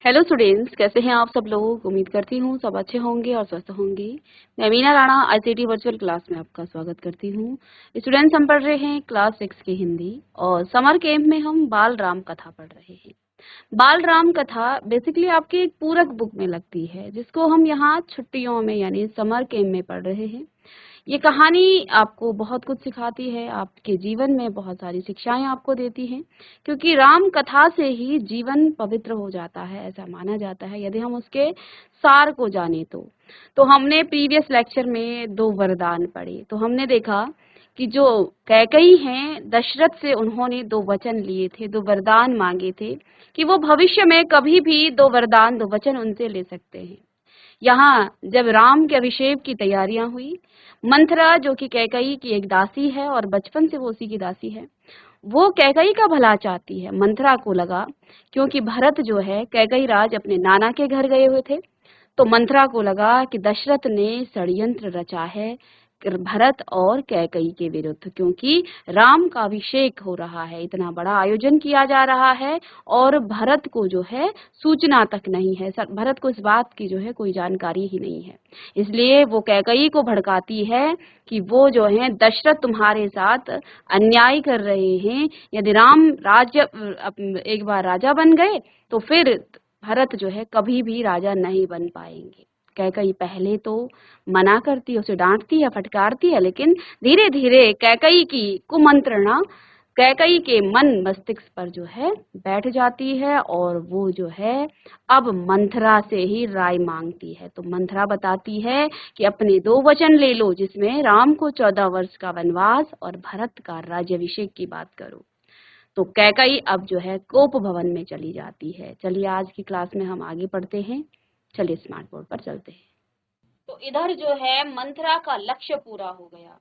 Hello students, कैसे हैं आप सब लोग। उम्मीद करती हूँ सब अच्छे होंगे और स्वस्थ होंगे। मैं Meena Rana ICT virtual class में आपका स्वागत करती हूँ। स्टूडेंट्स, हम पढ़ रहे हैं क्लास 6 की हिंदी और समर कैंप में हम बाल राम कथा पढ़ रहे हैं। बाल राम कथा बेसिकली आपकी एक पूरक बुक में लगती है, जिसको हम यहाँ छुट्टियों में यानी समर कैंप में पढ़ रहे हैं। ये कहानी आपको बहुत कुछ सिखाती है, आपके जीवन में बहुत सारी शिक्षाएं आपको देती हैं, क्योंकि राम कथा से ही जीवन पवित्र हो जाता है, ऐसा माना जाता है यदि हम उसके सार को जाने तो हमने प्रीवियस लेक्चर में 2 वरदान पढ़े, तो हमने देखा कि जो कैकई हैं, दशरथ से उन्होंने 2 वचन लिए थे, 2 वरदान मांगे थे कि वो भविष्य में कभी भी 2 वरदान 2 वचन उनसे ले सकते हैं। यहाँ जब राम के अभिषेक की तैयारियां हुई, मंथरा जो कि कैकई की एक दासी है और बचपन से वो उसी की दासी है, वो कैकई का भला चाहती है। मंथरा को लगा, क्योंकि भरत जो है कैकई राज अपने नाना के घर गए हुए थे, तो मंथरा को लगा कि दशरथ ने षड्यंत्र रचा है भरत और कैकई के विरुद्ध, क्योंकि राम का अभिषेक हो रहा है, इतना बड़ा आयोजन किया जा रहा है और भरत को जो है सूचना तक नहीं है, भरत को इस बात की जो है कोई जानकारी ही नहीं है। इसलिए वो कैकई को भड़काती है कि वो जो है दशरथ तुम्हारे साथ अन्याय कर रहे हैं। यदि राम राज्य एक बार राजा बन गए तो फिर भरत जो है कभी भी राजा नहीं बन पाएंगे। कैकई पहले तो मना करती है, उसे डांटती है, फटकारती है, लेकिन धीरे धीरे कैकई की कुमंत्रणा कैकई के मन मस्तिष्क पर जो है बैठ जाती है और वो जो है अब मंथरा से ही राय मांगती है। तो मंथरा बताती है कि अपने 2 वचन ले लो, जिसमें राम को 14 वर्ष का वनवास और भरत का राज्याभिषेक की बात करो। तो कैकई अब जो है कोप भवन में चली जाती है। चलिए आज की क्लास में हम आगे पढ़ते हैं। चलिए स्मार्ट बोर्ड पर चलते हैं। तो इधर जो है मंथरा का लक्ष्य पूरा हो गया।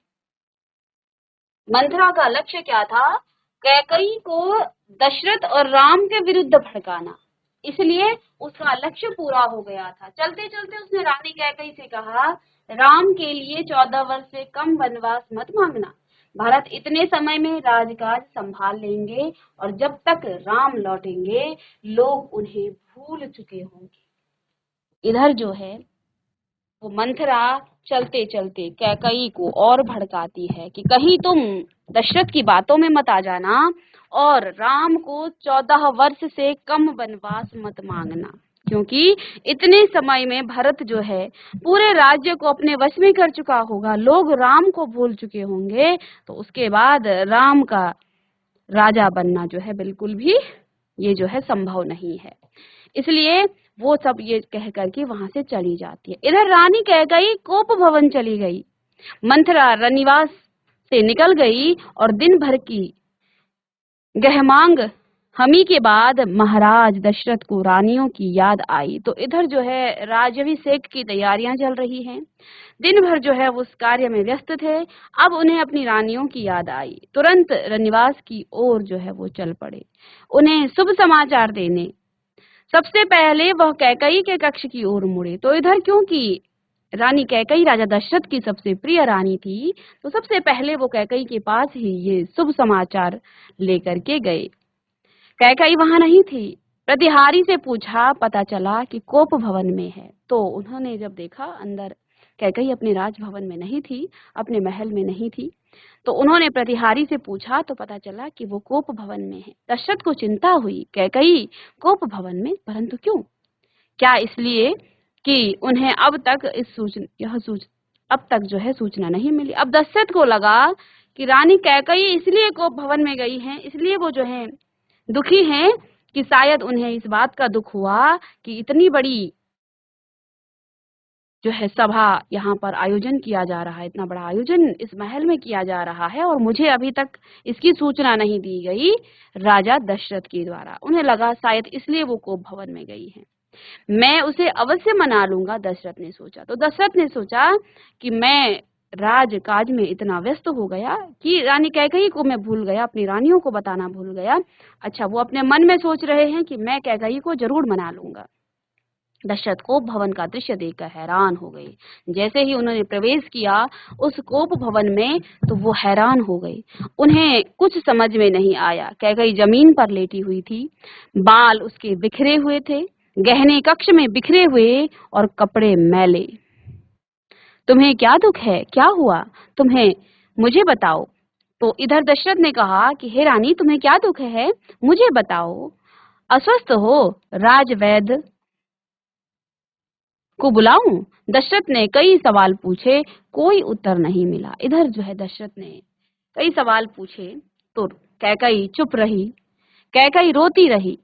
मंथरा का लक्ष्य क्या था? कैकई को दशरथ और राम के विरुद्ध भड़काना। इसलिए उसका लक्ष्य पूरा हो गया था। चलते चलते उसने रानी कैकई से कहा, राम के लिए 14 वर्ष से कम वनवास मत मांगना। भरत इतने समय में राजकाज संभाल लेंगे और जब तक राम लौटेंगे लोग उन्हें भूल चुके होंगे। इधर जो है वो मंथरा चलते चलते कैकई को और भड़काती है कि कहीं तुम दशरथ की बातों में मत आ जाना और राम को 14 वर्ष से कम वनवास मत मांगना, क्योंकि इतने समय में भरत जो है पूरे राज्य को अपने वश में कर चुका होगा, लोग राम को भूल चुके होंगे, तो उसके बाद राम का राजा बनना जो है बिल्कुल भी ये जो है संभव नहीं है। इसलिए वो सब ये कह करके वहां से चली जाती है। इधर रानी कैकई कोप भवन चली गई। मंथरा रनिवास से निकल गई और दिन भर की गहमांग हमी के बाद महाराज दशरथ को रानियों की याद आई। तो इधर जो है राज्याभिषेक की तैयारियां चल रही हैं। दिन भर जो है वो उस कार्य में व्यस्त थे। अब उन्हें अपनी रानियों की याद आई। तुरंत रनिवास की ओर जो है वो चल पड़े, उन्हें शुभ समाचार देने। सबसे पहले वह कैकई के कक्ष की ओर मुड़े। तो इधर क्योंकि रानी कैकई राजा दशरथ की सबसे प्रिय रानी थी, तो सबसे पहले वो कैकई के पास ही ये शुभ समाचार लेकर के गए। कैकई वहां नहीं थी। प्रतिहारी से पूछा, पता चला कि कोप भवन में है। तो उन्होंने जब देखा अंदर कैकई अपने राजभवन में नहीं थी, अपने महल में नहीं थी, तो उन्होंने प्रतिहारी से पूछा तो पता चला कि वो कोप भवन में है। दशरथ को चिंता हुई, कैकई कोप भवन में, परंतु क्यों? क्या इसलिए कि उन्हें अब तक अब तक जो है सूचना नहीं मिली। अब दशरथ को लगा कि रानी कैकई इसलिए कोप भवन में गई हैं, इसलिए वो जो है दुखी हैं कि शायद उन्हें इस बात का दुख हुआ कि इतनी बड़ी जो है सभा यहाँ पर आयोजन किया जा रहा है, इतना बड़ा आयोजन इस महल में किया जा रहा है और मुझे अभी तक इसकी सूचना नहीं दी गई राजा दशरथ के द्वारा। उन्हें लगा शायद इसलिए वो कोप भवन में गई है, मैं उसे अवश्य मना लूंगा। दशरथ ने सोचा। तो दशरथ ने सोचा कि मैं राजकाज में इतना व्यस्त हो गया कि रानी कैकई को मैं भूल गया, अपनी रानियों को बताना भूल गया। अच्छा, वो अपने मन में सोच रहे हैं कि मैं कैकई को जरूर मना लूंगा। दशरथ कोप भवन का दृश्य देखकर हैरान हो गए। जैसे ही उन्होंने प्रवेश किया उस कोप भवन में, तो वो हैरान हो गए। उन्हें कुछ समझ में नहीं आया। कैकई जमीन पर लेटी हुई थी, बाल उसके बिखरे हुए थे, गहने कक्ष में बिखरे हुए और कपड़े मैले। तुम्हें क्या दुख है, क्या हुआ, तुम्हें मुझे बताओ। तो इधर दशरथ ने कहा कि हे रानी, तुम्हें क्या दुख है, मुझे बताओ। अस्वस्थ हो, राजवैद्य को बुलाऊं? दशरथ ने कई सवाल पूछे, कोई उत्तर नहीं मिला। इधर जो है दशरथ ने कई सवाल पूछे तो कैकई चुप रही। कैकई रोती रही।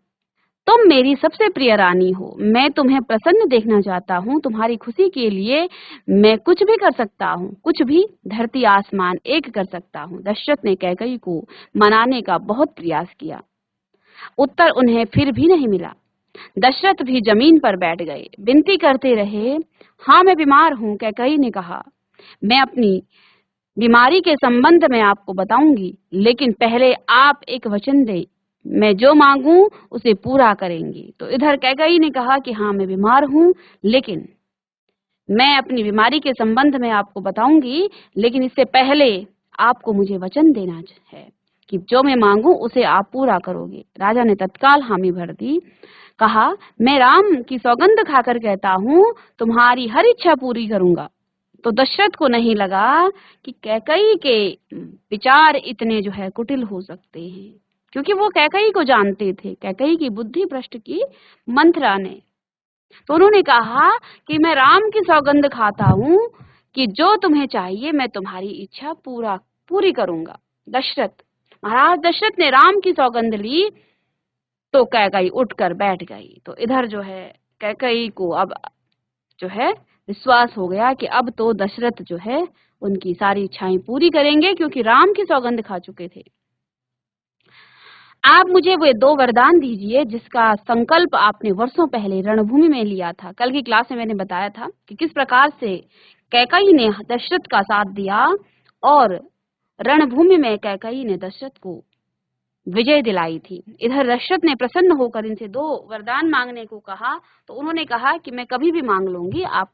तुम मेरी सबसे प्रिय रानी हो, मैं तुम्हें प्रसन्न देखना चाहता हूँ, तुम्हारी खुशी के लिए मैं कुछ भी कर सकता हूँ, कुछ भी धरती आसमान एक कर सकता हूँ। दशरथ ने कैकई को मनाने का बहुत प्रयास किया, उत्तर उन्हें फिर भी नहीं मिला। दशरथ भी जमीन पर बैठ गए, विनती करते रहे। हाँ, मैं बीमार हूँ, कैकई ने कहा। मैं अपनी बीमारी के संबंध में आपको बताऊंगी, लेकिन पहले आप एक वचन दें, मैं जो मांगूं उसे पूरा करेंगी। तो इधर कैकई ने कहा कि हाँ, मैं बीमार हूँ, लेकिन मैं अपनी बीमारी के संबंध में आपको बताऊंगी, लेकिन इससे पहले आपको मुझे वचन देना है कि जो मैं मांगू उसे आप पूरा करोगे। राजा ने तत्काल हामी भर दी। कहा, मैं राम की सौगंध खाकर कहता हूँ, तुम्हारी हर इच्छा पूरी करूंगा। तो दशरथ को नहीं लगा कि कैकई के विचार इतने जो है कुटिल हो सकते हैं, क्योंकि वो कैकई को जानते थे, कैकई की बुद्धि भ्रष्ट की मंथरा ने। तो उन्होंने कहा कि मैं राम की सौगंध खाता हूँ कि जो तुम्हें चाहिए मैं तुम्हारी इच्छा पूरी करूंगा। दशरथ महाराज दशरथ ने राम की सौगंध ली तो कैकई उठकर बैठ गई। तो इधर जो है कैकई को अब जो है विश्वास हो गया कि अब तो दशरथ जो है उनकी सारी इच्छाएं पूरी करेंगे, क्योंकि राम की सौगंध खा चुके थे। आप मुझे वे 2 वरदान दीजिए जिसका संकल्प आपने वर्षों पहले रणभूमि में लिया था। कल की क्लास में मैंने बताया था कि किस प्रकार से कैकई ने दशरथ का साथ दिया और रणभूमि में कैकई ने दशरथ को विजय दिलाई थी। इधर दशरथ ने प्रसन्न होकर इनसे 2 वरदान मांगने को कहा। तो उन्होंने कहा कि मैं कभी भी मांग लूंगी। आप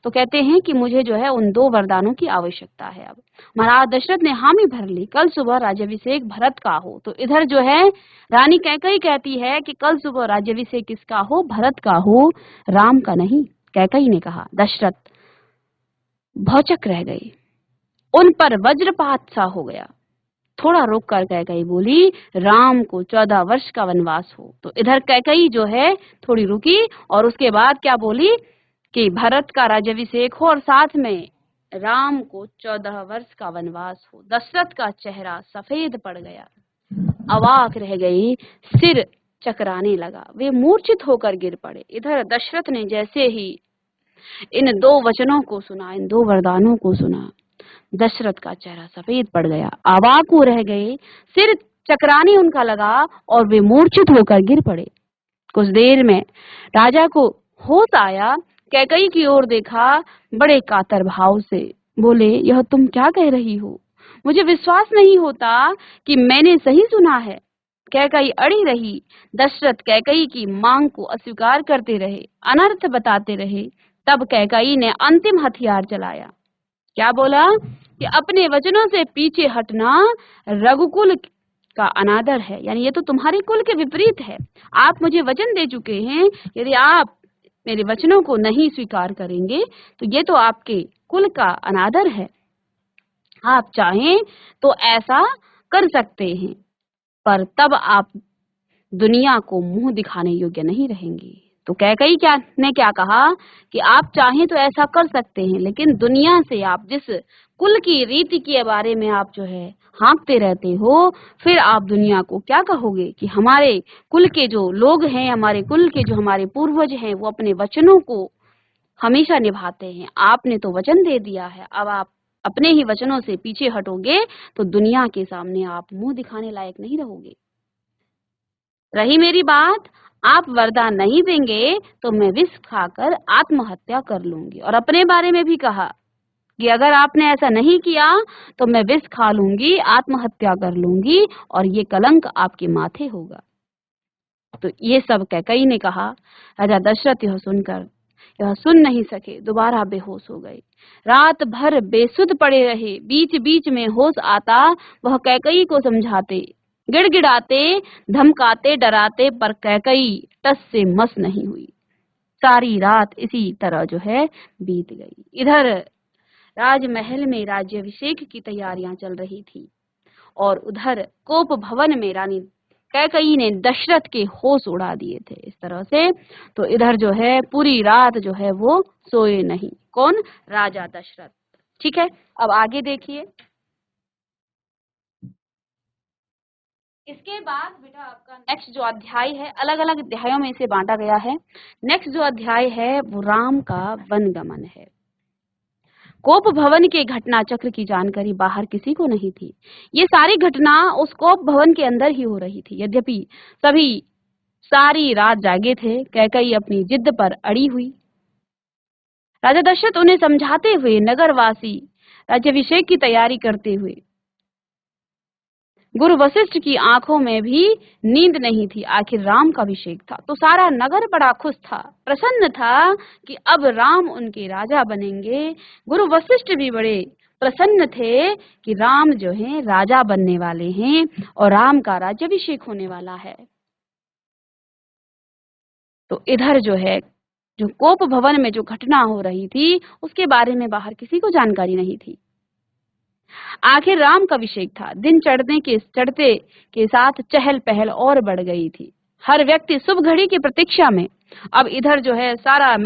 तो कहते हैं कि मुझे जो है उन 2 वरदानों की आवश्यकता है। अब महाराज दशरथ ने हामी भर ली, कल सुबह राज्याभिषेक भरत का हो। तो इधर जो है रानी कैकई कहती है कि कल सुबह राज्याभिषेक किसका हो, भरत का हो, राम का नहीं। कैकई ने कहा। दशरथ भौचक रह गए, उन पर वज्रपात सा हो गया। थोड़ा रुक कर कैकई बोली, राम को 14 वर्ष का वनवास हो। तो इधर कैकई जो है थोड़ी रुकी और उसके बाद क्या बोली कि भरत का राज्याभिषेक हो और साथ में राम को 14 वर्ष का वनवास हो। दशरथ का चेहरा सफेद पड़ गया, अवाक रह गई, सिर चकराने लगा, वे मूर्छित होकर गिर पड़े। इधर दशरथ ने जैसे ही इन 2 वचनों को सुना, इन 2 वरदानों को सुना, दशरथ का चेहरा सफेद पड़ गया, अवाक हो रह गए, सिर चकराने उनका लगा और वे मूर्छित होकर गिर पड़े। कुछ देर में राजा को होश आया, कैकई की ओर देखा, बड़े कातर भाव से बोले, यह तुम क्या कह रही हो? मुझे विश्वास नहीं होता कि मैंने सही सुना है। कैकई अड़ी रही। दशरथ कैकई की मांग को अस्वीकार करते रहे, अनर्थ बताते रहे। तब कैकई ने अंतिम हथियार चलाया। क्या बोला कि अपने वचनों से पीछे हटना रघुकुल का अनादर है, यानी ये तो तुम्हारे कुल के विपरीत है। आप मुझे वचन दे चुके हैं, यदि आप मेरे वचनों को नहीं स्वीकार करेंगे तो ये तो आपके कुल का अनादर है। आप चाहें तो ऐसा कर सकते हैं, पर तब आप दुनिया को मुंह दिखाने योग्य नहीं रहेंगे। तो कैकई ने क्या कहा कि आप चाहें तो ऐसा कर सकते हैं, लेकिन दुनिया से आप जिस कुल की रीति के बारे में आप जो है हाँकते रहते हो, फिर आप दुनिया को क्या कहोगे कि हमारे कुल के जो लोग हैं, हमारे कुल के जो हमारे पूर्वज हैं, वो अपने वचनों को हमेशा निभाते हैं। आपने तो वचन दे दिया है, अब आप अपने ही वचनों से पीछे हटोगे तो दुनिया के सामने आप मुंह दिखाने लायक नहीं रहोगे। रही मेरी बात, आप वरदान नहीं देंगे तो मैं विष खाकर आत्महत्या कर लूंगी। और अपने बारे में भी कहा कि अगर आपने ऐसा नहीं किया तो मैं विष खा लूंगी, आत्महत्या कर लूंगी और ये कलंक आपके माथे होगा। तो ये सब कैकई ने कहा। राजा दशरथ यह सुन नहीं सके, दोबारा बेहोश हो गए। रात भर बेसुध पड़े रहे। बीच बीच में होश आता, वह कैकई को समझाते, गिड़गिड़ाते, धमकाते, डराते, पर कैकई टस से मस नहीं हुई। सारी रात इसी तरह जो है बीत गई। इधर राजमहल में राज्याभिषेक की तैयारियां चल रही थी और उधर कोप भवन में रानी कैकई ने दशरथ के होश उड़ा दिए थे इस तरह से। तो इधर जो है पूरी रात जो है वो सोए नहीं। कौन? राजा दशरथ। ठीक है, अब आगे देखिए। इसके बाद बेटा आपका नेक्स्ट जो अध्याय है, अलग अलग अध्यायों में इसे बांटा गया है। नेक्स्ट जो अध्याय है वो राम का वनगमन है। कोप भवन के घटना चक्र की जानकारी बाहर किसी को नहीं थी। ये सारी घटना उस कोप भवन के अंदर ही हो रही थी। यद्यपि सभी सारी रात जागे थे, कैकई अपनी जिद पर अड़ी हुई। राजा दशरथ उन्हें समझाते हुए, नगरवासी राज्याभिषेक की तैयारी करते हुए, गुरु वशिष्ठ की आंखों में भी नींद नहीं थी। आखिर राम का अभिषेक था तो सारा नगर बड़ा खुश था, प्रसन्न था कि अब राम उनके राजा बनेंगे। गुरु वशिष्ठ भी बड़े प्रसन्न थे कि राम जो है राजा बनने वाले हैं और राम का राज्याभिषेक होने वाला है। तो इधर जो है, जो कोप भवन में जो घटना हो रही थी उसके बारे में बाहर किसी को जानकारी नहीं थी। आखिर राम का अभिषेक था। दिन चढ़ते के साथ चहल पहल और बढ़ गई थी। हर व्यक्ति शुभ घड़ी की प्रतीक्षा में। अब इधर जो है सारा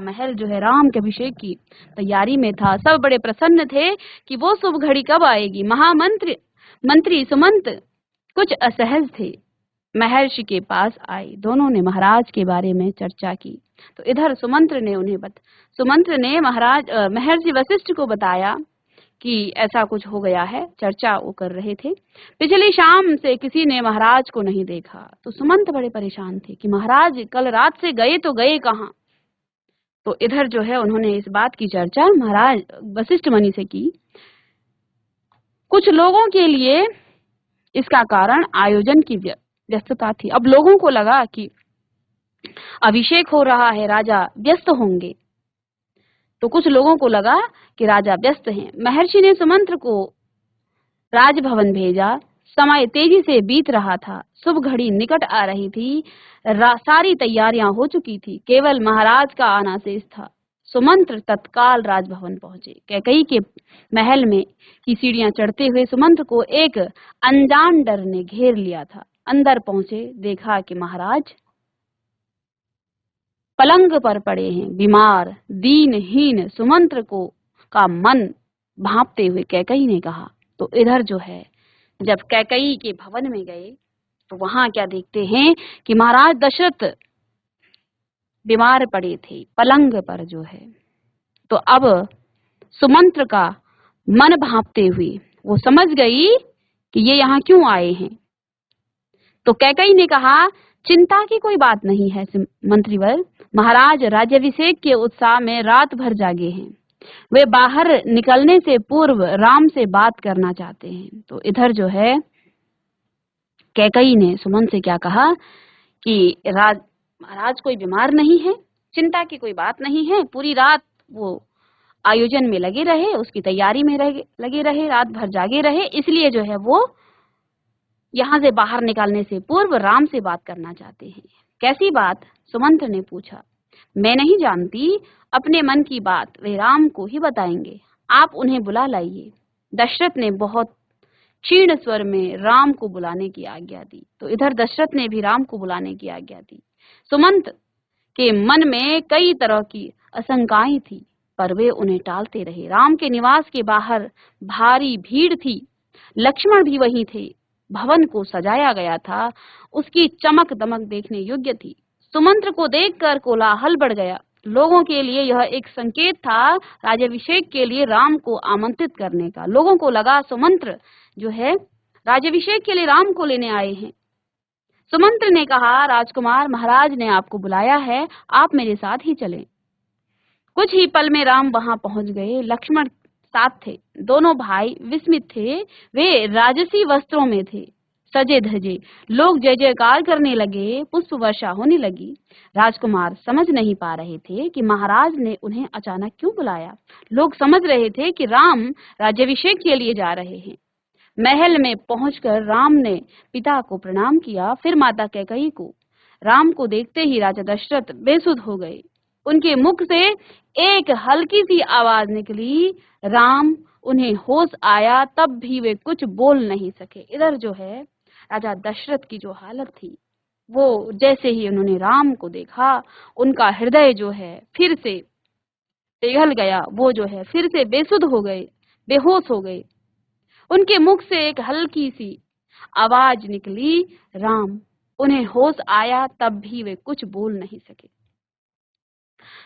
महल जो है राम के अभिषेक की तैयारी में था। सब बड़े प्रसन्न थे कि वो शुभ घड़ी कब आएगी। मंत्री सुमंत कुछ असहज थे। महर्षि के पास आए। दोनों ने महाराज के बारे में चर्चा की। तो इधर सुमंत्र ने महर्षि वशिष्ठ को बताया कि ऐसा कुछ हो गया है। चर्चा वो कर रहे थे। पिछली शाम से किसी ने महाराज को नहीं देखा। तो सुमंत बड़े परेशान थे कि महाराज कल रात से गए तो गए कहाँ। तो इधर जो है उन्होंने इस बात की चर्चा महाराज वशिष्ठ मुनि से की। कुछ लोगों के लिए इसका कारण आयोजन की व्यस्तता थी। अब लोगों को लगा कि अभिषेक हो रहा है, राजा व्यस्त होंगे। तो कुछ लोगों को लगा कि राजा व्यस्त हैं। महर्षि ने सुमंत्र को राजभवन भेजा। समय तेजी से बीत रहा था। शुभ घड़ी निकट आ रही थी। सारी तैयारियां हो चुकी थी। केवल महाराज का आना शेष था। सुमंत्र तत्काल राजभवन पहुंचे। कैकई के महल में की सीढ़ियां चढ़ते हुए सुमंत्र को एक अनजान डर ने घेर लिया था। अंदर पहुंचे, देखा कि महाराज पलंग पर पड़े हैं, बीमार दीनहीन। सुमंत्र को का मन भांपते हुए कैकई ने कहा। तो इधर जो है जब कैकई के भवन में गए तो वहां क्या देखते हैं कि महाराज दशरथ बीमार पड़े थे पलंग पर जो है। तो अब सुमंत्र का मन भांपते हुए वो समझ गई कि ये यहाँ क्यों आए हैं। तो कैकई ने कहा, चिंता की कोई बात नहीं है मंत्रीवर। महाराज राज्याभिषेक के उत्साह में रात भर जागे हैं। वे बाहर निकलने से पूर्व राम से बात करना चाहते हैं। तो इधर जो है कैकई ने सुमंत से क्या कहा कि महाराज कोई बीमार नहीं है, चिंता की कोई बात नहीं है। पूरी रात वो आयोजन में लगे रहे, उसकी तैयारी में लगे रहे, रात भर जागे रहे। इसलिए जो है वो यहाँ से बाहर निकालने से पूर्व राम से बात करना चाहते हैं। कैसी बात? सुमंत ने पूछा। मैं नहीं जानती, अपने मन की बात वे राम को ही बताएंगे। आप उन्हें बुला लाइए। दशरथ ने बहुत क्षीण स्वर में राम को बुलाने की आज्ञा दी। तो इधर दशरथ ने भी राम को बुलाने की आज्ञा दी। सुमंत के मन में कई तरह की आशंकाएं थी, पर वे उन्हें टालते रहे। राम के निवास के बाहर भारी भीड़ थी। लक्ष्मण भी वहीं थे। भवन को सजाया गया था। उसकी चमक दमक देखने योग्य थी। सुमंत्र को देखकर कोलाहल बढ़ गया। लोगों के लिए यह एक संकेत था राज्याभिषेक के लिए राम को आमंत्रित करने का। लोगों को लगा सुमंत्र जो है राज्याभिषेक के लिए राम को लेने आए हैं। सुमंत्र ने कहा, राजकुमार, महाराज ने आपको बुलाया है, आप मेरे साथ ही चलें। कुछ ही पल में राम वहां पहुंच गए। लक्ष्मण साथ थे। दोनों भाई विस्मित थे। वे राजसी वस्त्रों में थे, सजे धजे। लोग जय जयकार करने लगे, पुष्प वर्षा होने लगी। राजकुमार समझ नहीं पा रहे थे कि महाराज ने उन्हें अचानक क्यों बुलाया। लोग समझ रहे थे कि राम राज्याभिषेक के लिए जा रहे हैं। महल में पहुंचकर राम ने पिता को प्रणाम किया, फिर माता कैकई को। राम को देखते ही राजा दशरथ बेसुध हो गए। उनके मुख से एक हल्की सी आवाज निकली, राम। उन्हें होश आया तब भी वे कुछ बोल नहीं सके। इधर जो है राजा दशरथ की जो हालत थी, वो जैसे ही उन्होंने राम को देखा, उनका हृदय जो है फिर से पिघल गया। वो जो है फिर से बेसुध हो गए, बेहोश हो गए। उनके मुख से एक हल्की सी आवाज निकली, राम। उन्हें होश आया तब भी वे कुछ बोल नहीं सके।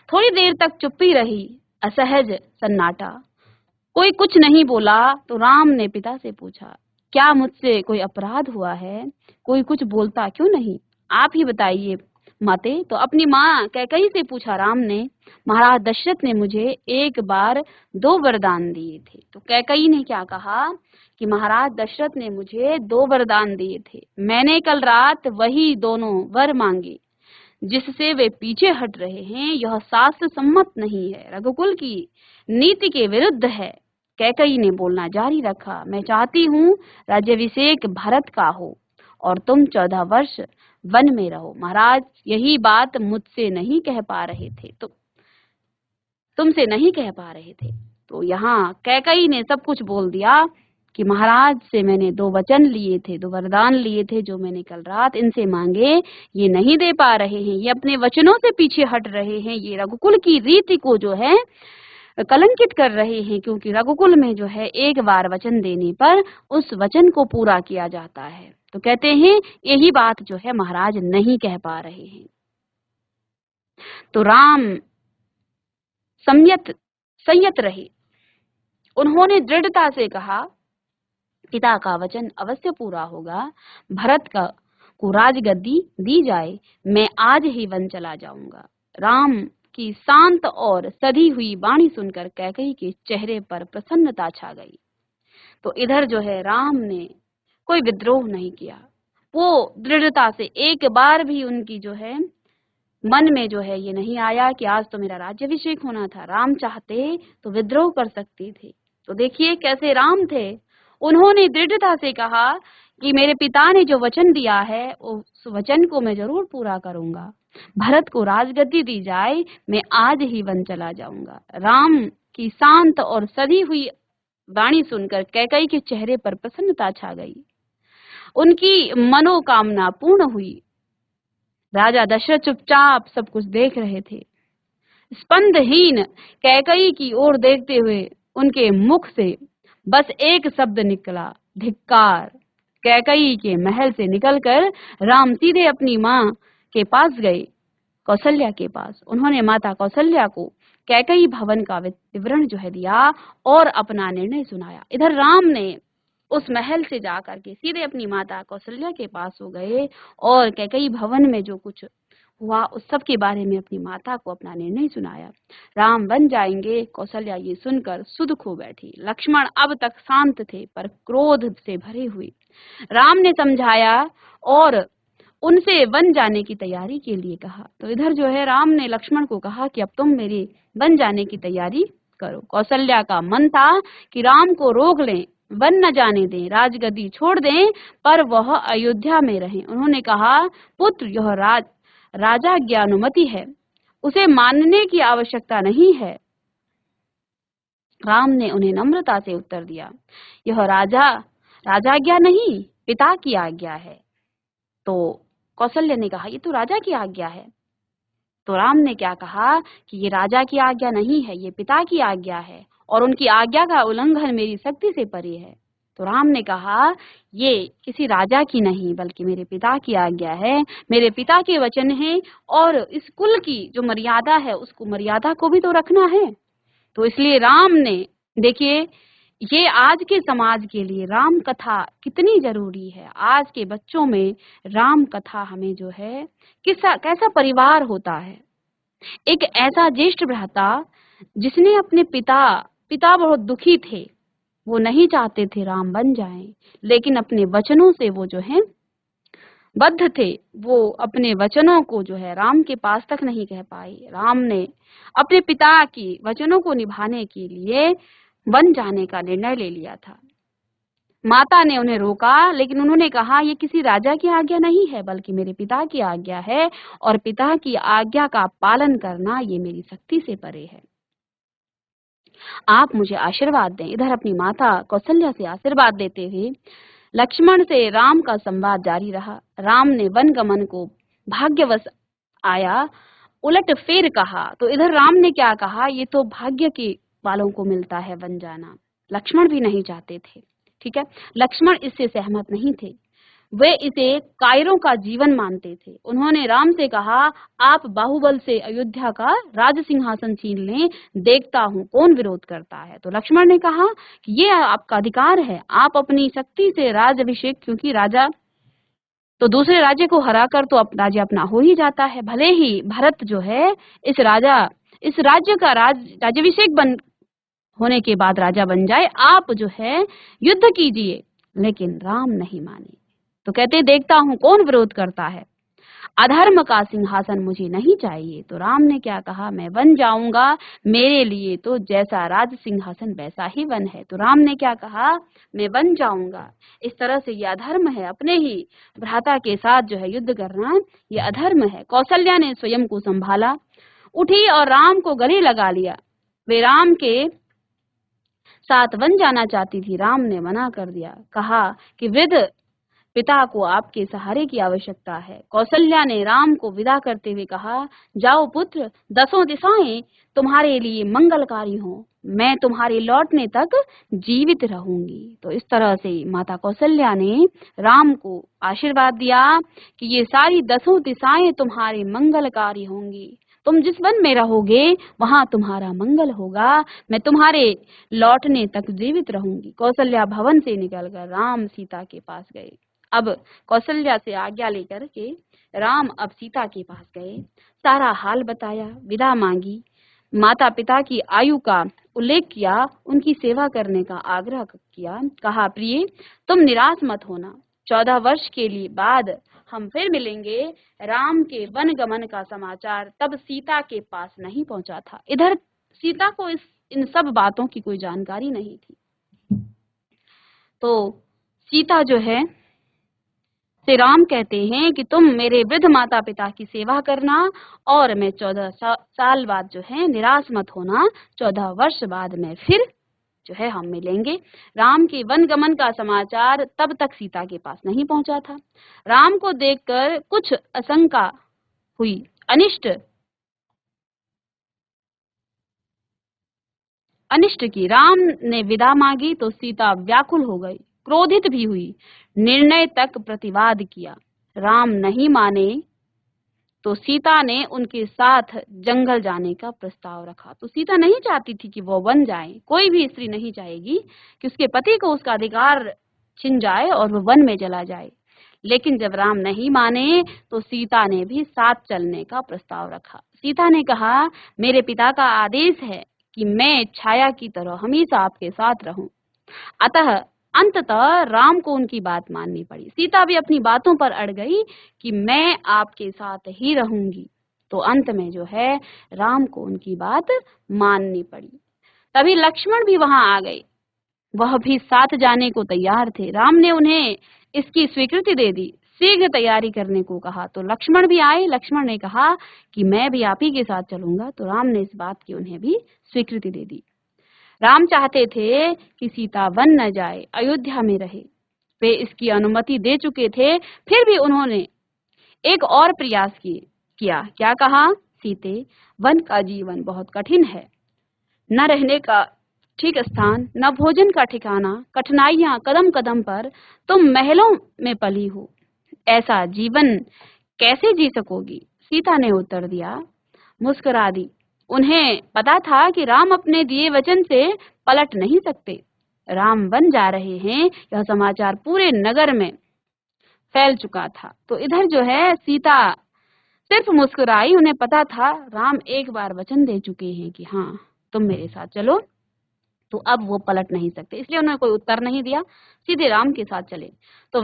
थोड़ी देर तक चुप्पी रही, असहज सन्नाटा। कोई कुछ नहीं बोला तो राम ने पिता से पूछा, क्या मुझसे कोई अपराध हुआ है? कोई कुछ बोलता क्यों नहीं? आप ही बताइए माते। तो अपनी माँ कैकई से पूछा राम ने। महाराज दशरथ ने मुझे एक बार 2 वरदान दिए थे। तो कैकई ने क्या कहा कि महाराज दशरथ ने मुझे 2 वरदान दिए थे। मैंने कल रात वही दोनों वर मांगे। जिससे वे पीछे हट रहे हैं यह शास्त्र सम्मत नहीं है, रघुकुल की नीति के विरुद्ध है। कैकई ने बोलना जारी रखा, मैं चाहती हूँ राज्याभिषेक भरत का हो और तुम 14 वर्ष वन में रहो। महाराज यही बात मुझसे नहीं कह पा रहे थे, तो तुमसे नहीं कह पा रहे थे। तो यहाँ कैकई ने सब कुछ बोल दिया कि महाराज से मैंने 2 वचन लिए थे, 2 वरदान लिए थे जो मैंने कल रात इनसे मांगे, ये नहीं दे पा रहे हैं, ये अपने वचनों से पीछे हट रहे हैं, ये रघुकुल की रीति को जो है कलंकित कर रहे हैं। क्योंकि रघुकुल में जो है एक बार वचन देने पर उस वचन को पूरा किया जाता है। तो कहते हैं यही बात जो है महाराज नहीं कह पा रहे हैं। तो राम संयत रहे। उन्होंने दृढ़ता से कहा, पिता का वचन अवश्य पूरा होगा। भरत को राजगद्दी दी जाए, मैं आज ही वन चला जाऊंगा। राम की शांत और सधी हुई वाणी सुनकर कैकई के चेहरे पर प्रसन्नता छा गई। तो इधर जो है राम ने कोई विद्रोह नहीं किया। वो दृढ़ता से, एक बार भी उनकी जो है मन में जो है ये नहीं आया कि आज तो मेरा राज्याभिषेक होना था। राम चाहते तो विद्रोह कर सकती थे। तो देखिए कैसे राम थे। उन्होंने दृढ़ता से कहा कि मेरे पिता ने जो वचन दिया है उस वचन को मैं जरूर पूरा करूंगा। भरत को राजगद्दी दी जाए, मैं आज ही वन चला जाऊंगा। राम की शांत और सधी हुई वाणी सुनकर कैकई के चेहरे पर प्रसन्नता छा गई। उनकी मनोकामना पूर्ण हुई। राजा दशरथ चुपचाप सब कुछ देख रहे थे। स्पंदहीन कैकई की ओर देखते हुए उनके मुख से बस एक शब्द निकला, धिक्कार। कैकई के महल से निकलकर राम सीधे अपनी माँ के पास गए, कौशल्या के पास। उन्होंने माता कौशल्या को कैकई भवन का विवरण जो है दिया और अपना निर्णय सुनाया। इधर राम ने उस महल से जाकर के सीधे अपनी माता कौशल्या के पास हो गए और कैकई भवन में जो कुछ हुआ उस सब के बारे में अपनी माता को अपना निर्णय सुनाया। राम बन जाएंगे, कौशल्या ये सुनकर सुध खो बैठी। लक्ष्मण अब तक शांत थे पर क्रोध से भरे हुए। राम ने समझाया और उनसे वन जाने की तैयारी के लिए कहा। तो इधर जो है राम ने लक्ष्मण को कहा कि अब तुम मेरी वन जाने की तैयारी करो। कौशल्या का मन था कि राम को रोक लें, वन न जाने दें, राजगद्दी छोड़ दें, पर वह अयोध्या में रहें। उन्होंने कहा, पुत्र यह राजा की अनुमति है, उसे मानने की आवश्यकता नहीं है। राम ने उन्हें नम्रता से उत्तर दिया, यह राजाज्ञा नहीं, पिता की आज्ञा है। तो कौशल्या ने कहा, ये तो राजा की आज्ञा है। तो राम ने क्या कहा कि ये राजा की आज्ञा नहीं है, ये पिता की आज्ञा है और उनकी आज्ञा का उल्लंघन मेरी शक्ति से परे है। तो राम ने कहा, ये किसी राजा की नहीं बल्कि मेरे पिता की आज्ञा है, मेरे पिता के वचन है और इस कुल की जो मर्यादा है उसको मर्यादा को भी तो रखना है। तो इसलिए राम ने, देखिए ये आज के समाज के लिए राम कथा कितनी जरूरी है। आज के बच्चों में राम कथा हमें जो है कैसा परिवार होता है। एक ऐसा ज्येष्ठ भ्राता जिसने अपने पिता बहुत दुखी थे, वो नहीं चाहते थे राम बन जाएं, लेकिन अपने वचनों से वो जो है बद्ध थे। वो अपने वचनों को जो है राम के पास तक नहीं कह पाए। राम ने अपने पिता की वचनों को निभाने के लिए वन जाने का निर्णय ले लिया था। माता ने उन्हें रोका, लेकिन उन्होंने कहा ये किसी राजा की आज्ञा नहीं है, बल्कि मेरे पिता की आज्ञा है, और पिता की आज्ञा का पालन करना ये मेरी शक्ति से परे है। आप मुझे आशीर्वाद दें। इधर अपनी माता कौशल्या से आशीर्वाद लेते हुए लक्ष्मण से राम का संवाद जारी रहा। राम ने वन गमन को भाग्यवश आया उलट फेर कहा। तो इधर राम ने क्या कहा, ये तो भाग्य के वालों को मिलता है वन जाना, लक्ष्मण भी नहीं चाहते थे। ठीक है, लक्ष्मण इससे सहमत नहीं थे, वे इसे कायरों का जीवन मानते थे। उन्होंने राम से कहा, आप बाहुबल से अयोध्या का राज सिंहासन छीन लें, देखता हूँ कौन विरोध करता है। तो लक्ष्मण ने कहा कि ये आपका अधिकार है, आप अपनी शक्ति से राज अभिषेक, क्योंकि राजा तो दूसरे राज्य को हराकर तो राज्य अपना हो ही जाता है, भले ही भरत जो है इस राज्य का राज्याभिषेक बन होने के बाद राजा बन जाए, आप जो है युद्ध कीजिए। लेकिन राम नहीं माने, तो कहते देखता हूँ कौन विरोध करता है, अधर्म का सिंहासन मुझे नहीं चाहिए। तो राम ने क्या कहा, मैं वन जाऊंगा, मेरे लिए तो जैसा राज सिंहासन वैसा ही वन है। तो राम ने क्या कहा, मैं वन जाऊंगा। इस तरह से यह अधर्म है, अपने ही भ्राता के साथ जो है युद्ध करना, यह अधर्म है। कौशल्या ने स्वयं को संभाला, उठी और राम को गले लगा लिया। वे राम के साथ वन जाना चाहती थी, राम ने मना कर दिया, कहा कि वृद्ध पिता को आपके सहारे की आवश्यकता है। कौशल्या ने राम को विदा करते हुए कहा, जाओ पुत्र, दसों दिशाएं तुम्हारे लिए मंगलकारी हों, मैं तुम्हारे लौटने तक जीवित रहूंगी। तो इस तरह से माता कौशल्या ने राम को आशीर्वाद दिया कि ये सारी दसों दिशाएं तुम्हारे मंगलकारी होंगी, तुम जिस वन में रहोगे वहां तुम्हारा मंगल होगा, मैं तुम्हारे लौटने तक जीवित रहूंगी। कौशल्या भवन से निकलकर राम सीता के पास गए। अब कौशल्या से आज्ञा लेकर के राम अब सीता के पास गए, सारा हाल बताया, विदा मांगी, माता पिता की आयु का उल्लेख किया, उनकी सेवा करने का आग्रह किया, कहा प्रिय तुम निराश मत होना, 14 वर्ष के लिए बाद हम फिर मिलेंगे। राम के वन गमन का समाचार तब सीता के पास नहीं पहुंचा था। इधर सीता को इन सब बातों की कोई जानकारी नहीं थी। तो सीता जो है से राम कहते हैं कि तुम मेरे वृद्ध माता पिता की सेवा करना, और मैं 14 साल बाद जो है निराश मत होना, 14 वर्ष बाद में फिर जो है हम मिलेंगे। राम के वन गमन का समाचार तब तक सीता के पास नहीं पहुंचा था। राम को देखकर कुछ आशंका हुई, अनिष्ट की। राम ने विदा मांगी तो सीता व्याकुल हो गई, क्रोधित भी हुई, निर्णय तक प्रतिवाद किया। राम नहीं माने तो सीता ने उनके साथ जंगल जाने का प्रस्ताव रखा। तो सीता नहीं चाहती थी कि वो वन जाए, कोई भी स्त्री नहीं चाहेगी कि उसके पति को उसका अधिकार छिन जाए और वो वन में चला जाए। लेकिन जब राम नहीं माने तो सीता ने भी साथ चलने का प्रस्ताव रखा। सीता ने कहा, मेरे पिता का आदेश है कि मैं छाया की तरह हमेशा आपके साथ रहूं। अतः अंततः राम को उनकी बात माननी पड़ी। सीता भी अपनी बातों पर अड़ गई कि मैं आपके साथ ही रहूंगी। तो अंत में जो है राम को उनकी बात माननी पड़ी। तभी लक्ष्मण भी वहां आ गए, वह भी साथ जाने को तैयार थे। राम ने उन्हें इसकी स्वीकृति दे दी, शीघ्र तैयारी करने को कहा। तो लक्ष्मण भी आए। लक्ष्मण ने कहा कि मैं भी आप ही के साथ चलूंगा। तो राम ने इस बात की उन्हें भी स्वीकृति दे दी। राम चाहते थे कि सीता वन न जाए, अयोध्या में रहे। वे इसकी अनुमति दे चुके थे, फिर भी उन्होंने एक और प्रयास किया। क्या कहा, सीते वन का जीवन बहुत कठिन है, न रहने का ठीक स्थान, न भोजन का ठिकाना, कठिनाइयां कदम कदम पर, तुम महलों में पली हो, ऐसा जीवन कैसे जी सकोगी। सीता ने उत्तर दिया, मुस्कुरा दी। उन्हें पता था कि राम अपने दिए वचन से पलट नहीं सकते। राम वन जा रहे हैं, यह समाचार पूरे नगर में फैल चुका था। तो इधर जो है सीता सिर्फ मुस्कुराई, उन्हें पता था राम एक बार वचन दे चुके हैं कि हाँ तुम मेरे साथ चलो, तो अब वो पलट नहीं सकते, इसलिए उन्होंने कोई उत्तर नहीं दिया, सीधे राम के साथ चले। तो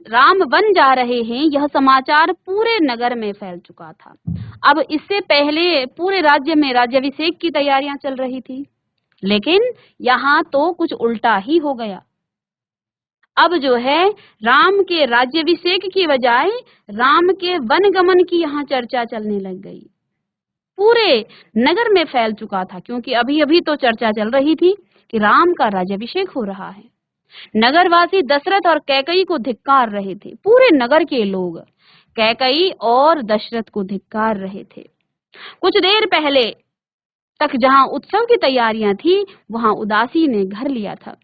राम वन जा रहे हैं, यह समाचार पूरे नगर में फैल चुका था। अब इससे पहले पूरे राज्य में राज्याभिषेक की तैयारियां चल रही थी, लेकिन यहाँ तो कुछ उल्टा ही हो गया। अब जो है राम के राज्याभिषेक की बजाय राम के वनगमन की यहाँ चर्चा चलने लग गई। पूरे नगर में फैल चुका था, क्योंकि अभी अभी तो चर्चा चल रही थी कि राम का राज्याभिषेक हो रहा है। नगरवासी दशरथ और कैकई को धिक्कार रहे थे। पूरे नगर के लोग कैकई और दशरथ को धिक्कार रहे थे। कुछ देर पहले तक जहां उत्सव की तैयारियां थी, वहां उदासी ने घर लिया था।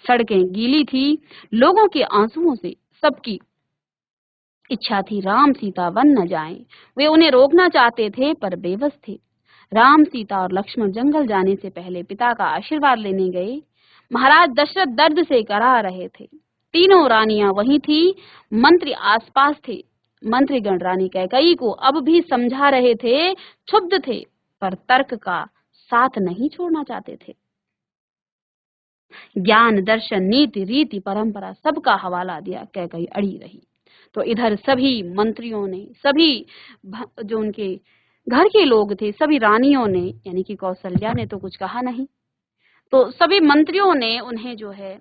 सड़कें गीली थी लोगों के आंसुओं से। सबकी इच्छा थी राम सीता वन न जाएं। वे उन्हें रोकना चाहते थे पर बेबस थे। राम सीता और लक्ष्मण जंगल जाने से पहले पिता का आशीर्वाद लेने गए। महाराज दशरथ दर्द से कराह रहे थे। तीनों रानियां वहीं थी, मंत्री आसपास थे। मंत्रीगण रानी कैकई को अब भी समझा रहे थे, क्षुब्ध थे, पर तर्क का साथ नहीं छोड़ना चाहते थे। ज्ञान, दर्शन, नीति, रीति, परंपरा सबका हवाला दिया, कैकई अड़ी रही। तो इधर सभी मंत्रियों ने, सभी जो उनके घर के लोग थे, सभी रानियों ने, यानी कि कौशल्या ने तो कुछ कहा नहीं, तो सभी मंत्रियों ने उन्हें जो है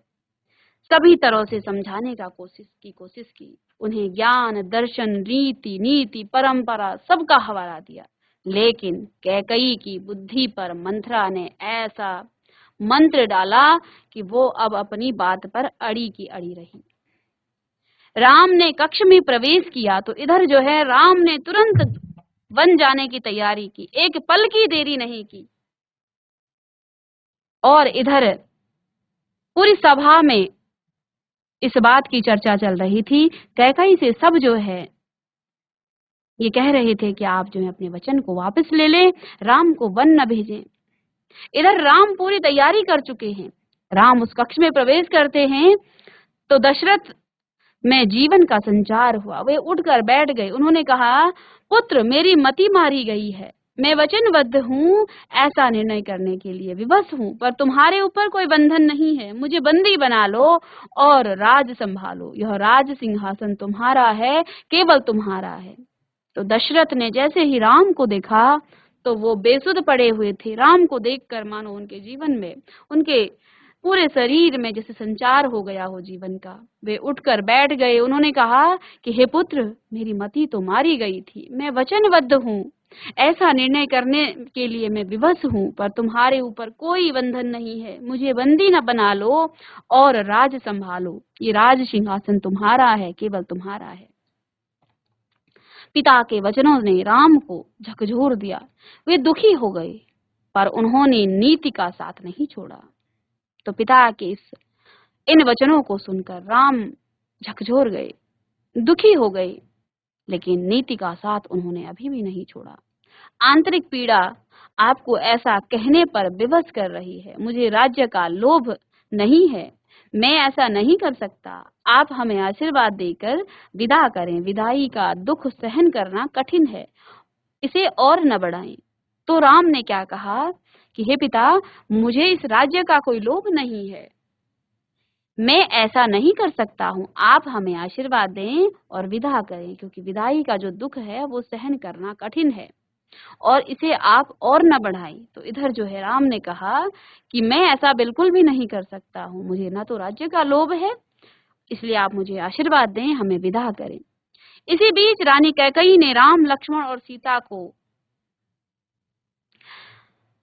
सभी तरह से समझाने का कोशिश की। उन्हें ज्ञान, दर्शन, रीति, नीति, परंपरा सबका हवाला दिया। लेकिन कैकई की बुद्धि पर मंथरा ने ऐसा मंत्र डाला कि वो अब अपनी बात पर अड़ी की अड़ी रही। राम ने कक्ष में प्रवेश किया तो इधर जो है राम ने तुरंत वन जाने की तैयारी की, एक पल की देरी नहीं की। और इधर पूरी सभा में इस बात की चर्चा चल रही थी। कैकई से सब जो है ये कह रहे थे कि आप जो है अपने वचन को वापस ले लें, राम को वन न भेजें। इधर राम पूरी तैयारी कर चुके हैं। राम उस कक्ष में प्रवेश करते हैं तो दशरथ में जीवन का संचार हुआ। वे उठकर बैठ गए। उन्होंने कहा, पुत्र, मेरी मति मारी गई है। मैं वचनबद्ध हूँ, ऐसा निर्णय करने के लिए विवश हूँ, पर तुम्हारे ऊपर कोई बंधन नहीं है। मुझे बंदी बना लो और राज संभालो। यह राज सिंहासन तुम्हारा है, केवल तुम्हारा है। तो दशरथ ने जैसे ही राम को देखा तो वो बेसुध पड़े हुए थे। राम को देखकर मानो उनके जीवन में, उनके पूरे शरीर में जैसे संचार हो गया हो जीवन का। वे उठकर बैठ गए। उन्होंने कहा कि हे पुत्र, मेरी मति तो मारी गई थी, मैं वचनबद्ध हूँ, ऐसा निर्णय करने के लिए मैं विवश हूँ, पर तुम्हारे ऊपर कोई बंधन नहीं है। मुझे बंदी न बना लो और राज संभालो। ये राज सिंहासन तुम्हारा है, केवल तुम्हारा है। पिता के वचनों ने राम को झकझोर दिया। वे दुखी हो गए, पर उन्होंने नीति का साथ नहीं छोड़ा। तो पिता के इन वचनों को सुनकर राम झकझोर गए, दुखी हो गए, लेकिन नीति का साथ उन्होंने अभी भी नहीं छोड़ा। आंतरिक पीड़ा आपको ऐसा कहने पर विवश कर रही है। मुझे राज्य का लोभ नहीं है, मैं ऐसा नहीं कर सकता। आप हमें आशीर्वाद देकर विदा करें। विदाई का दुख सहन करना कठिन है, इसे और न बढ़ाएं। तो राम ने क्या कहा कि हे पिता, मुझे इस राज्य का कोई लोभ नहीं है, मैं ऐसा नहीं कर सकता हूँ। आप हमें आशीर्वाद दें और विदा करें, क्योंकि विदाई का जो दुख है वो सहन करना कठिन है और इसे आप और न बढ़ाएं। तो इधर जो है राम ने कहा कि मैं ऐसा बिल्कुल भी नहीं कर सकता हूँ, मुझे ना तो राज्य का लोभ है, इसलिए आप मुझे आशीर्वाद दें, हमें विदा करें। इसी बीच रानी कैकई ने राम, लक्ष्मण और सीता को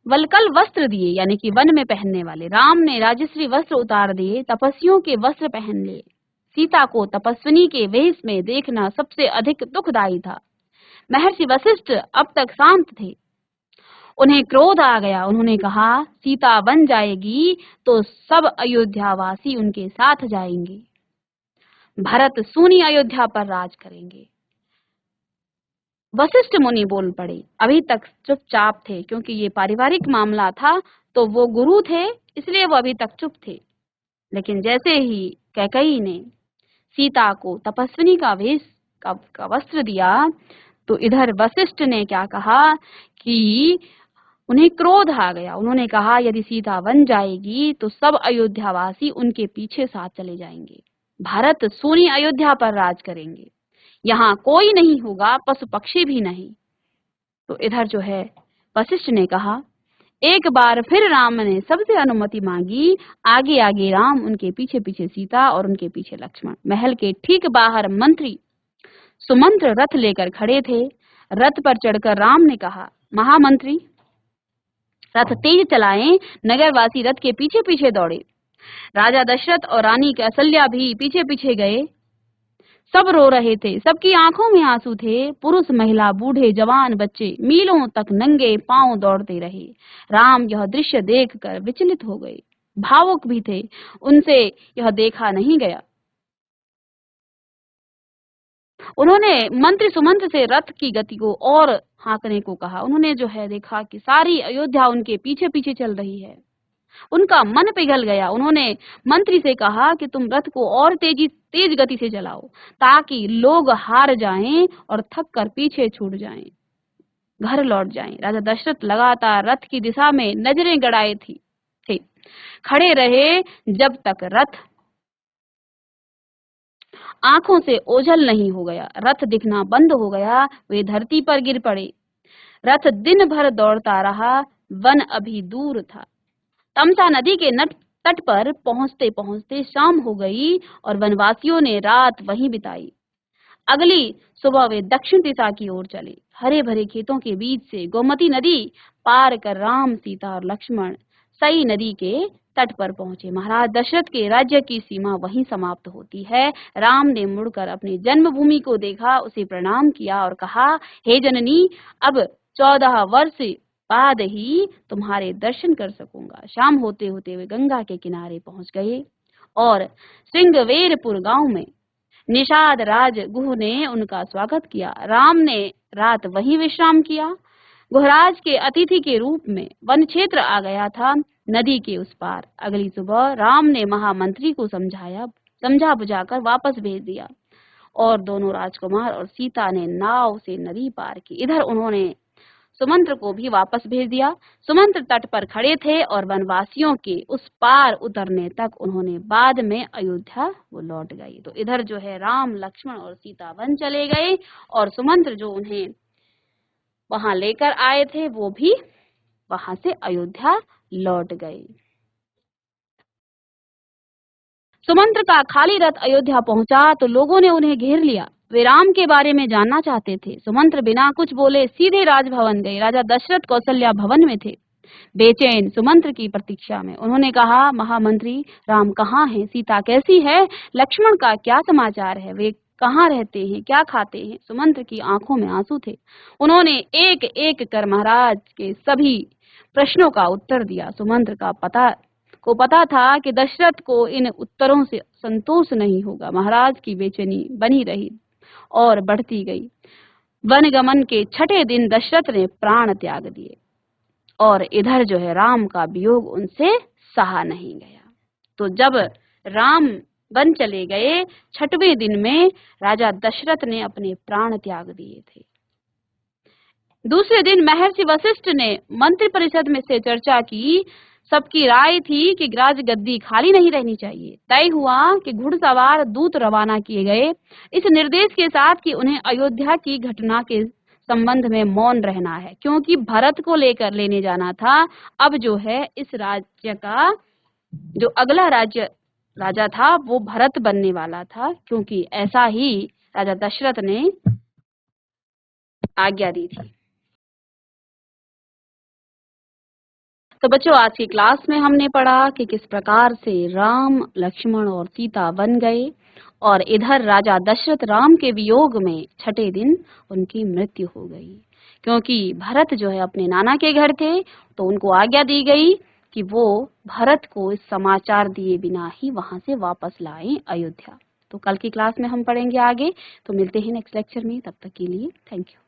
वलकल वस्त्र दिए, यानी कि वन में पहनने वाले। राम ने राजश्री वस्त्र उतार दिए, तपस्वियों के वस्त्र पहन लिए। सीता को तपस्विनी के वेश में देखना सबसे अधिक दुखदायी था। महर्षि वशिष्ठ अब तक शांत थे। उन्हें क्रोध आ गया। उन्होंने कहा, सीता बन जाएगी तो सब अयोध्यावासी उनके साथ जाएंगे। भरत सूनी अयोध्या पर राज करेंगे। वशिष्ठ मुनि बोल पड़े। अभी तक चुपचाप थे, क्योंकि ये पारिवारिक मामला था, तो वो गुरु थे, इसलिए वो अभी तक चुप थे। लेकिन जैसे ही कैकई ने सीता को तपस्विनी का वेश का वस्त्र दिया, तो इधर वशिष्ठ ने क्या कहा कि उन्हें क्रोध आ गया। उन्होंने कहा, यदि सीता बन जाएगी तो सब अयोध्यावासी उनके पीछे साथ चले जाएंगे। भारत सूनी अयोध्या पर राज करेंगे, यहाँ कोई नहीं होगा, पशु पक्षी भी नहीं। तो इधर जो है वशिष्ठ ने कहा, एक बार फिर राम ने सबसे अनुमति मांगी। आगे आगे राम, उनके पीछे पीछे सीता और उनके पीछे लक्ष्मण। महल के ठीक बाहर मंत्री सुमंत्र रथ लेकर खड़े थे। रथ पर चढ़कर राम ने कहा, महामंत्री रथ तेज चलाएं। नगरवासी रथ के पीछे पीछे दौड़े। राजा दशरथ और रानी कौसल्या भी पीछे पीछे गए। सब रो रहे थे, सबकी आंखों में आंसू थे। पुरुष, महिला, बूढ़े, जवान, बच्चे मीलों तक नंगे पांव दौड़ते रहे। राम यह दृश्य देखकर विचलित हो गए, भावुक भी थे। उनसे यह देखा नहीं गया। उन्होंने मंत्री सुमंत्र से रथ की गति को और हाँकने को कहा। उन्होंने जो है देखा कि सारी अयोध्या उनके पीछे पीछे चल रही है। उनका मन पिघल गया। उन्होंने मंत्री से कहा कि तुम रथ को और तेज गति से चलाओ, ताकि लोग हार जाएं और थक कर पीछे छूट जाएं, घर लौट जाएं। राजा दशरथ लगातार रथ की दिशा में नजरें गड़ाए थे, खड़े रहे जब तक रथ आंखों से ओझल नहीं हो गया। रथ दिखना बंद हो गया, वे धरती पर गिर पड़े। रथ दिन भर दौड़ता रहा। वन अभी दूर था। तमसा नदी के तट पर पहुंचते पहुंचते शाम हो गई और वनवासियों ने रात वहीं बिताई। अगली सुबह वे दक्षिण दिशा की ओर चले। हरे भरे खेतों के बीच से गोमती नदी पार कर राम, सीता और लक्ष्मण सई नदी के तट पर पहुंचे। महाराज दशरथ के राज्य की सीमा वहीं समाप्त होती है। राम ने मुड़कर अपनी जन्मभूमि को देखा, उसे प्रणाम किया और कहा, हे जननी, अब 14 वर्ष बाद ही तुम्हारे दर्शन कर सकूंगा। शाम होते होते वे गंगा के किनारे पहुंच गए और श्रृंगवेरपुर गांव में निषाद राज गुह ने उनका स्वागत किया। राम ने रात वहीं विश्राम किया। गुहराज के अतिथि के रूप में वन क्षेत्र आ गया था, नदी के उस पार। अगली सुबह राम ने महामंत्री को समझा बुझाकर वापस भेज दिया और दोनों राजकुमार और सीता ने नाव से नदी पार की। इधर उन्होंने सुमंत्र को भी वापस भेज दिया। सुमंत्र तट पर खड़े थे और वनवासियों के उस पार उतरने तक उन्होंने बाद में अयोध्या वो लौट गई। तो इधर जो है राम, लक्ष्मण और सीता वन चले गए और सुमंत्र जो उन्हें वहां लेकर आए थे वो भी वहां से अयोध्या लौट गए। सुमंत्र का खाली रथ अयोध्या पहुंचा तो लोगों ने उन्हें घेर लिया। वे राम के बारे में जानना चाहते थे। सुमंत्र बिना कुछ बोले सीधे राजभवन गए। राजा दशरथ कौशल्या भवन में थे, बेचैन सुमंत्र की प्रतीक्षा में। उन्होंने कहा, महामंत्री, राम कहाँ हैं? सीता कैसी है? लक्ष्मण का क्या समाचार है? वे कहाँ रहते हैं? क्या खाते हैं? सुमंत्र की आंखों में आंसू थे। उन्होंने एक एक कर महाराज के सभी प्रश्नों का उत्तर दिया। सुमंत्र को पता था कि दशरथ को इन उत्तरों से संतोष नहीं होगा। महाराज की बेचैनी बनी रही और बढ़ती गई। वनगमन के 6ठे दिन दशरथ ने प्राण त्याग दिए और इधर जो है राम का वियोग उनसे सहा नहीं गया। तो जब राम वन चले गए, 6वें दिन में राजा दशरथ ने अपने प्राण त्याग दिए थे। दूसरे दिन महर्षि वशिष्ठ ने मंत्री परिषद में से चर्चा की। सबकी राय थी कि राजगद्दी खाली नहीं रहनी चाहिए। तय हुआ कि घुड़सवार दूत रवाना किए गए, इस निर्देश के साथ कि उन्हें अयोध्या की घटना के संबंध में मौन रहना है, क्योंकि भरत को लेकर लेने जाना था। अब जो है इस राज्य का जो अगला राजा था वो भरत बनने वाला था, क्योंकि ऐसा ही राजा दशरथ ने आज्ञा दी थी। तो बच्चों, आज की क्लास में हमने पढ़ा कि किस प्रकार से राम, लक्ष्मण और सीता बन गए और इधर राजा दशरथ राम के वियोग में 6ठे दिन उनकी मृत्यु हो गई, क्योंकि भरत जो है अपने नाना के घर थे। तो उनको आज्ञा दी गई कि वो भरत को इस समाचार दिए बिना ही वहां से वापस लाएं अयोध्या। तो कल की क्लास में हम पढ़ेंगे आगे। तो मिलते हैं नेक्स्ट लेक्चर में, तब तक के लिए थैंक यू।